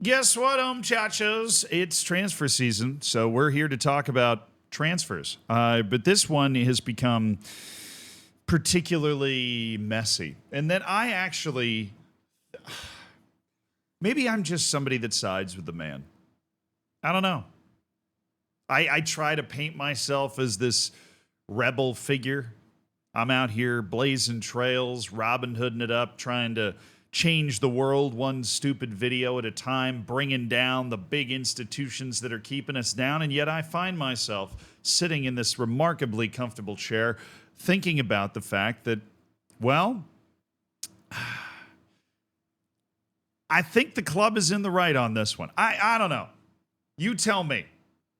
Guess what, muchachos? It's transfer season, so we're here to talk about transfers. But this one has become particularly messy. And that I actually, maybe I'm just somebody that sides with the man. I don't know. I try to paint myself as this rebel figure. I'm out here blazing trails, Robin Hooding it up, trying to change the world one stupid video at a time, bringing down the big institutions that are keeping us down. And yet I find myself sitting in this remarkably comfortable chair thinking about the fact that, well, I think the club is in the right on this one. I don't know. You tell me.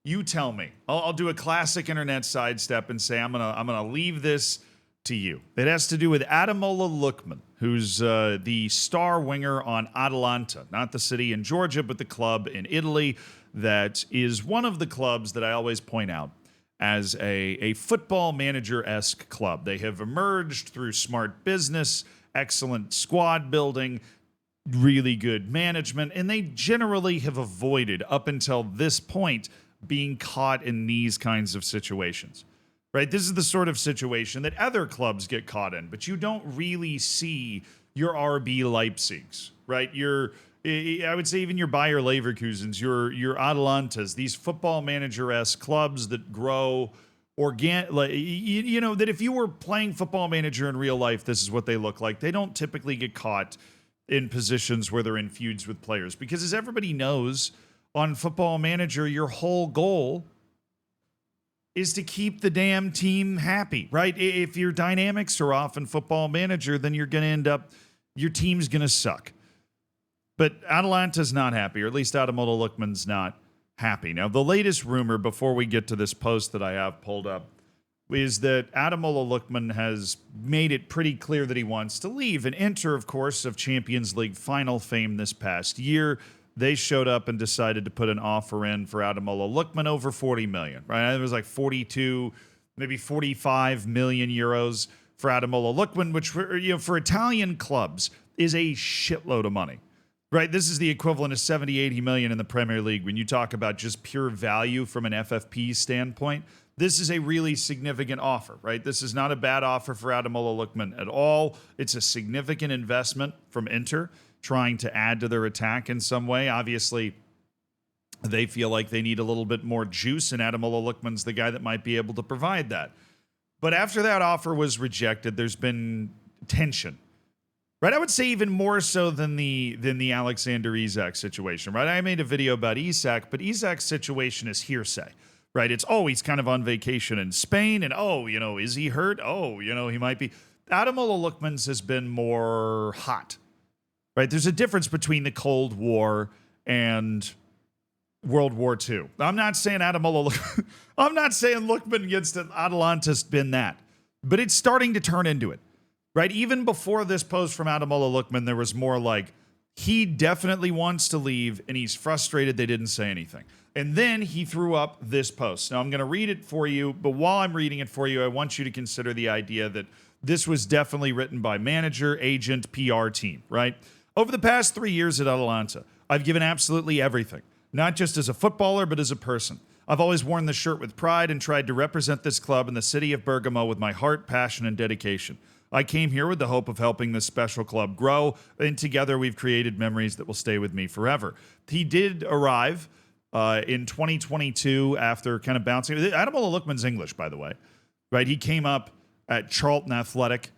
You tell me. I'll do a classic internet sidestep and say I'm gonna leave this to you. It has to do with Adamola Lookman, who's the star winger on Atalanta, not the city in Georgia, but the club in Italy that is one of the clubs that I always point out as a football manager-esque club. They have emerged through smart business, excellent squad building, really good management, and they generally have avoided, up until this point, being caught in these kinds of situations. Right? This is the sort of situation that other clubs get caught in, but you don't really see your RB Leipzigs, right? I would say even your Bayer Leverkusens, your Atalantas, these football manager-esque clubs that grow that if you were playing football manager in real life, this is what they look like. They don't typically get caught in positions where they're in feuds with players, because as everybody knows, on Football Manager, your whole goal is to keep the damn team happy, right? If your dynamics are off in Football Manager, then you're going to end up, your team's going to suck. But Atalanta's not happy, or at least Adamola Lookman's not happy. Now, the latest rumor, before we get to this post that I have pulled up, is that Adamola Lookman has made it pretty clear that he wants to leave. And enter, of course, of Champions League final fame this past year. They showed up and decided to put an offer in for Adamola Lookman over 40 million, right? It was like 42, maybe 45 million euros for Adamola Lookman, which for Italian clubs is a shitload of money, right? This is the equivalent of 70, 80 million in the Premier League. When you talk about just pure value from an FFP standpoint, this is a really significant offer, right? This is not a bad offer for Adamola Lookman at all. It's a significant investment from Inter, trying to add to their attack in some way. Obviously, they feel like they need a little bit more juice, and Adamola Lookman's the guy that might be able to provide that. But after that offer was rejected, there's been tension, right? I would say even more so than the Alexander Isak situation, right? I made a video about Isak, but Isak's situation is hearsay, right? It's, he's kind of on vacation in Spain, and is he hurt? He might be. Adamola Lookman's has been more hot. Right, there's a difference between the Cold War and World War II. I'm not saying Lookman against Atalanta's been that, but it's starting to turn into it. Right, even before this post from Adamola Lookman, there was more like he definitely wants to leave and he's frustrated they didn't say anything. And then he threw up this post. Now I'm going to read it for you, but while I'm reading it for you, I want you to consider the idea that this was definitely written by manager, agent, PR team. Right. Over the past 3 years at Atalanta, I've given absolutely everything, not just as a footballer, but as a person. I've always worn the shirt with pride and tried to represent this club and the city of Bergamo with my heart, passion, and dedication. I came here with the hope of helping this special club grow, and together we've created memories that will stay with me forever. He did arrive in 2022 after kind of bouncing. Adamola Lookman's English, by the way, right? He came up at Charlton Athletic.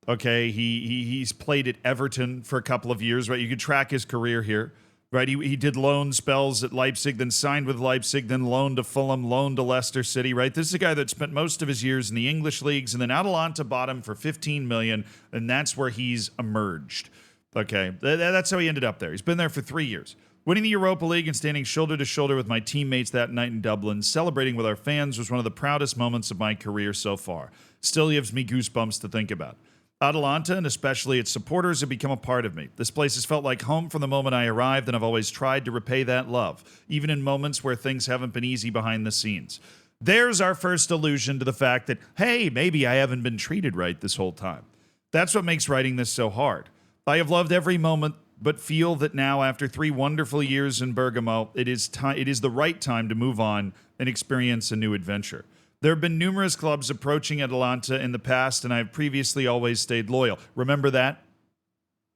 Okay, he's played at Everton for a couple of years, right? You could track his career here, right? He did loan spells at Leipzig, then signed with Leipzig, then loaned to Fulham, loaned to Leicester City, right? This is a guy that spent most of his years in the English leagues, and then Atalanta bought him for 15 million, and that's where he's emerged. Okay, that's how he ended up there. He's been there for 3 years. Winning the Europa League and standing shoulder to shoulder with my teammates that night in Dublin, celebrating with our fans, was one of the proudest moments of my career so far. Still gives me goosebumps to think about. Atalanta, and especially its supporters, have become a part of me. This place has felt like home from the moment I arrived, and I've always tried to repay that love, even in moments where things haven't been easy behind the scenes. There's our first allusion to the fact that, hey, maybe I haven't been treated right this whole time. That's what makes writing this so hard. I have loved every moment but feel that now, after 3 wonderful years in Bergamo, it is the right time to move on and experience a new adventure. There have been numerous clubs approaching Atalanta in the past, and I have previously always stayed loyal. Remember that?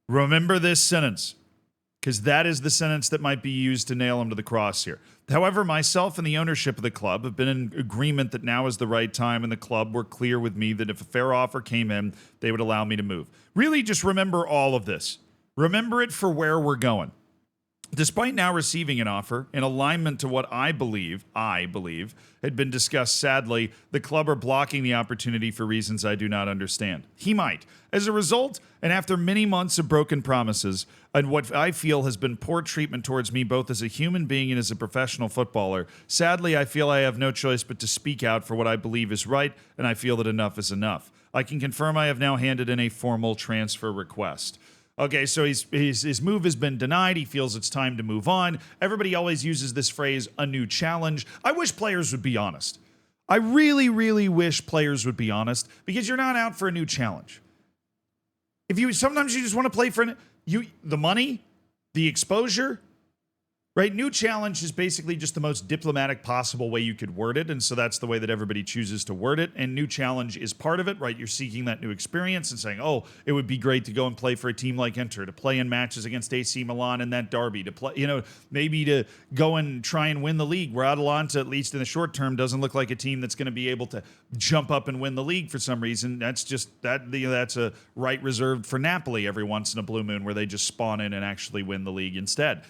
Remember this sentence, because that is the sentence that might be used to nail him to the cross here. However, myself and the ownership of the club have been in agreement that now is the right time, and the club were clear with me that if a fair offer came in, they would allow me to move. Really, just remember all of this. Remember it for where we're going. Despite now receiving an offer in alignment to what I believe had been discussed, sadly, the club are blocking the opportunity for reasons I do not understand. He might. As a result, and after many months of broken promises, and what I feel has been poor treatment towards me both as a human being and as a professional footballer, sadly, I feel I have no choice but to speak out for what I believe is right, and I feel that enough is enough. I can confirm I have now handed in a formal transfer request. Okay, so his move has been denied. He feels it's time to move on. Everybody always uses this phrase, a new challenge. I wish players would be honest. I really, really wish players would be honest, because you're not out for a new challenge. Sometimes you just want to play for the money, the exposure, right? New challenge is basically just the most diplomatic possible way you could word it, and so that's the way that everybody chooses to word it, and new challenge is part of it, right? You're seeking that new experience and saying, oh, it would be great to go and play for a team like Inter, to play in matches against AC Milan in that derby, to play, maybe to go and try and win the league, where Atalanta, at least in the short term, doesn't look like a team that's going to be able to jump up and win the league for some reason. That's a right reserved for Napoli every once in a blue moon, where they just spawn in and actually win the league instead.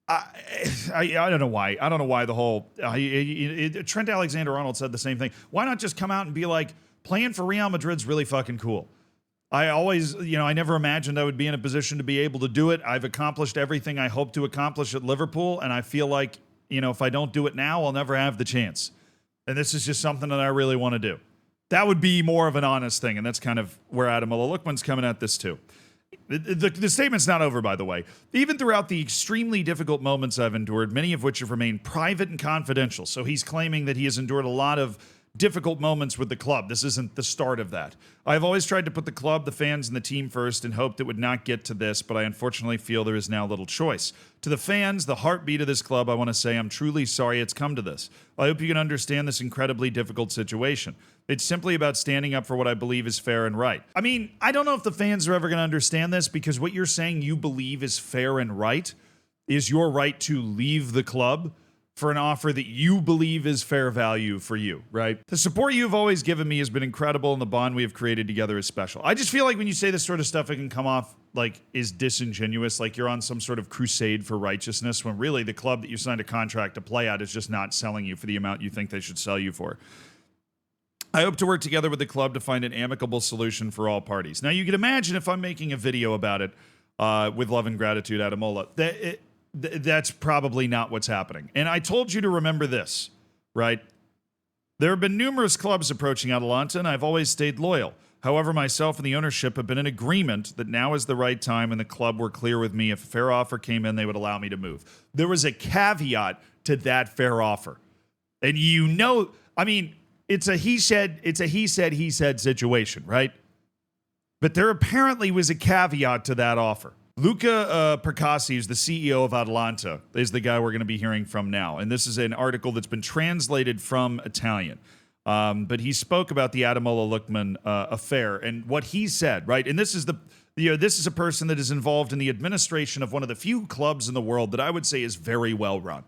I don't know why. I don't know why the whole Trent Alexander-Arnold said the same thing. Why not just come out and be like, playing for Real Madrid's really fucking cool. I always, I never imagined I would be in a position to be able to do it. I've accomplished everything I hope to accomplish at Liverpool, and I feel like, if I don't do it now, I'll never have the chance. And this is just something that I really want to do. That would be more of an honest thing, and that's kind of where Adamola Lookman's coming at this too. The statement's not over, by the way. Even throughout the extremely difficult moments I've endured, many of which have remained private and confidential. So he's claiming that he has endured a lot of difficult moments with the club. This isn't the start of that. I've always tried to put the club, the fans, and the team first and hoped it would not get to this, but I unfortunately feel there is now little choice. To the fans, the heartbeat of this club, I want to say I'm truly sorry it's come to this. I hope you can understand this incredibly difficult situation. It's simply about standing up for what I believe is fair and right. I mean, I don't know if the fans are ever going to understand this, because what you're saying you believe is fair and right is your right to leave the club for an offer that you believe is fair value for you, right? The support you've always given me has been incredible, and the bond we have created together is special. I just feel like when you say this sort of stuff, it can come off like is disingenuous, like you're on some sort of crusade for righteousness, when really the club that you signed a contract to play at is just not selling you for the amount you think they should sell you for. I hope to work together with the club to find an amicable solution for all parties. Now, you can imagine if I'm making a video about it with love and gratitude, Adamola, that's probably not what's happening. And I told you to remember this, right? There have been numerous clubs approaching Atalanta, and I've always stayed loyal. However, myself and the ownership have been in agreement that now is the right time, and the club were clear with me if a fair offer came in, they would allow me to move. There was a caveat to that fair offer. And it's a he said situation, right? But there apparently was a caveat to that offer. Luca Percassi, who's the CEO of Atalanta, is the guy we're going to be hearing from now. And this is an article that's been translated from Italian. But he spoke about the Adamola Lookman affair and what he said, right? And this is this is a person that is involved in the administration of one of the few clubs in the world that I would say is very well run,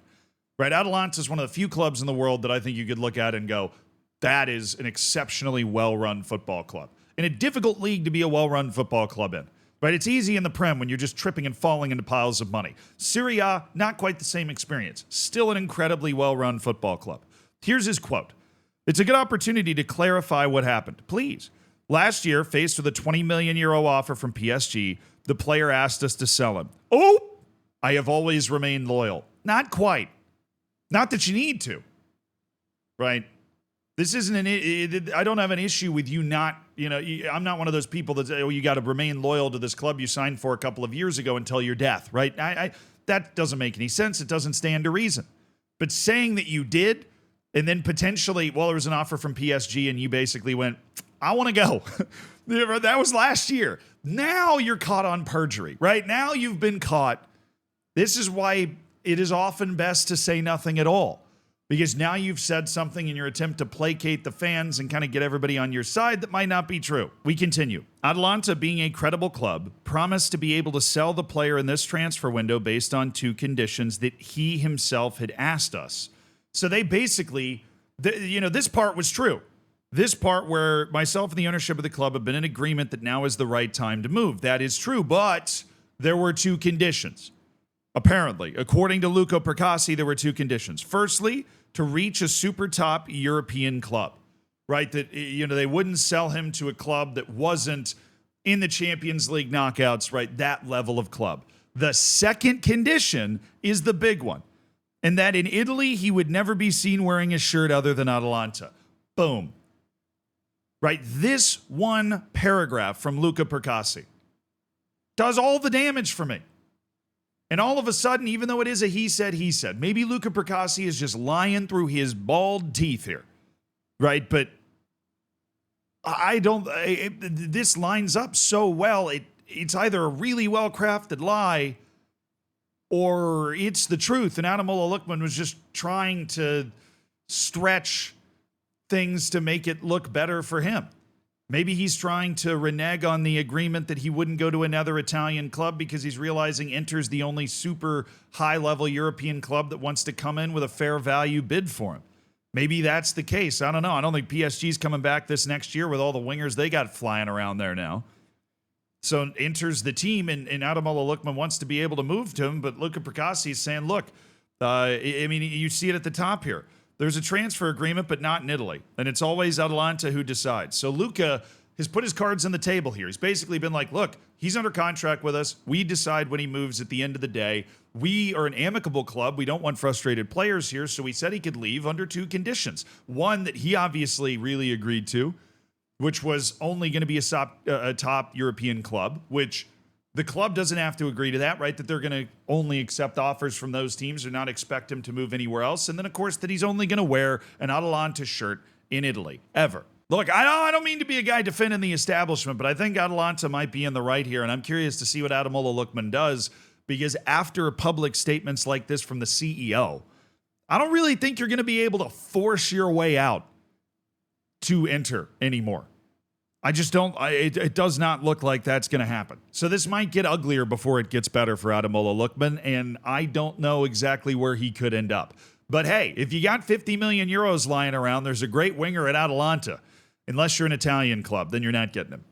right? Atalanta is one of the few clubs in the world that I think you could look at and go, that is an exceptionally well-run football club. In a difficult league to be a well-run football club in. Right? It's easy in the Prem when you're just tripping and falling into piles of money. Serie A, not quite the same experience. Still an incredibly well-run football club. Here's his quote. It's a good opportunity to clarify what happened. Please. Last year, faced with a €20 million offer from PSG, the player asked us to sell him. Oh, I have always remained loyal. Not quite. Not that you need to. Right? This isn't I don't have an issue with you not, I'm not one of those people that say, oh, you got to remain loyal to this club you signed for a couple of years ago until your death, right? That doesn't make any sense. It doesn't stand to reason. But saying that you did, and then potentially, there was an offer from PSG and you basically went, I want to go. That was last year. Now you're caught on perjury, right? Now you've been caught. This is why it is often best to say nothing at all, because now you've said something in your attempt to placate the fans and kind of get everybody on your side that might not be true. We continue. Atalanta, being a credible club, promised to be able to sell the player in this transfer window based on 2 conditions that he himself had asked us. So they basically, this part was true. This part where myself and the ownership of the club have been in agreement that now is the right time to move. That is true, but there were 2 conditions. Apparently, according to Luca Percassi, there were 2 conditions. Firstly, to reach a super top European club, right? That, they wouldn't sell him to a club that wasn't in the Champions League knockouts, right? That level of club. The second condition is the big one, and that in Italy, he would never be seen wearing a shirt other than Atalanta. Boom. Right? This one paragraph from Luca Percassi does all the damage for me. And all of a sudden, even though it is a he said, maybe Luca Percassi is just lying through his bald teeth here, right? But this lines up so well. It's either a really well-crafted lie or it's the truth. And Adamola Lookman was just trying to stretch things to make it look better for him. Maybe he's trying to renege on the agreement that he wouldn't go to another Italian club because he's realizing Inter's the only super high-level European club that wants to come in with a fair value bid for him. Maybe that's the case. I don't know. I don't think PSG's coming back this next year with all the wingers they got flying around there now. So Inter's the team, and Adamola Lookman wants to be able to move to him, but Luca Percassi is saying, look, you see it at the top here. There's a transfer agreement, but not in Italy. And it's always Atalanta who decides. So Luca has put his cards on the table here. He's basically been like, look, he's under contract with us. We decide when he moves at the end of the day. We are an amicable club. We don't want frustrated players here. So we said he could leave under 2 conditions. One that he obviously really agreed to, which was only going to be a top European club, which the club doesn't have to agree to that, right? That they're going to only accept offers from those teams or not expect him to move anywhere else. And then, of course, that he's only going to wear an Atalanta shirt in Italy, ever. Look, I don't mean to be a guy defending the establishment, but I think Atalanta might be in the right here. And I'm curious to see what Adamola Lookman does, because after public statements like this from the CEO, I don't really think you're going to be able to force your way out to Inter anymore. I just don't, it does not look like that's going to happen. So this might get uglier before it gets better for Adamola Lookman, and I don't know exactly where he could end up. But hey, if you got 50 million euros lying around, there's a great winger at Atalanta. Unless you're an Italian club, then you're not getting him.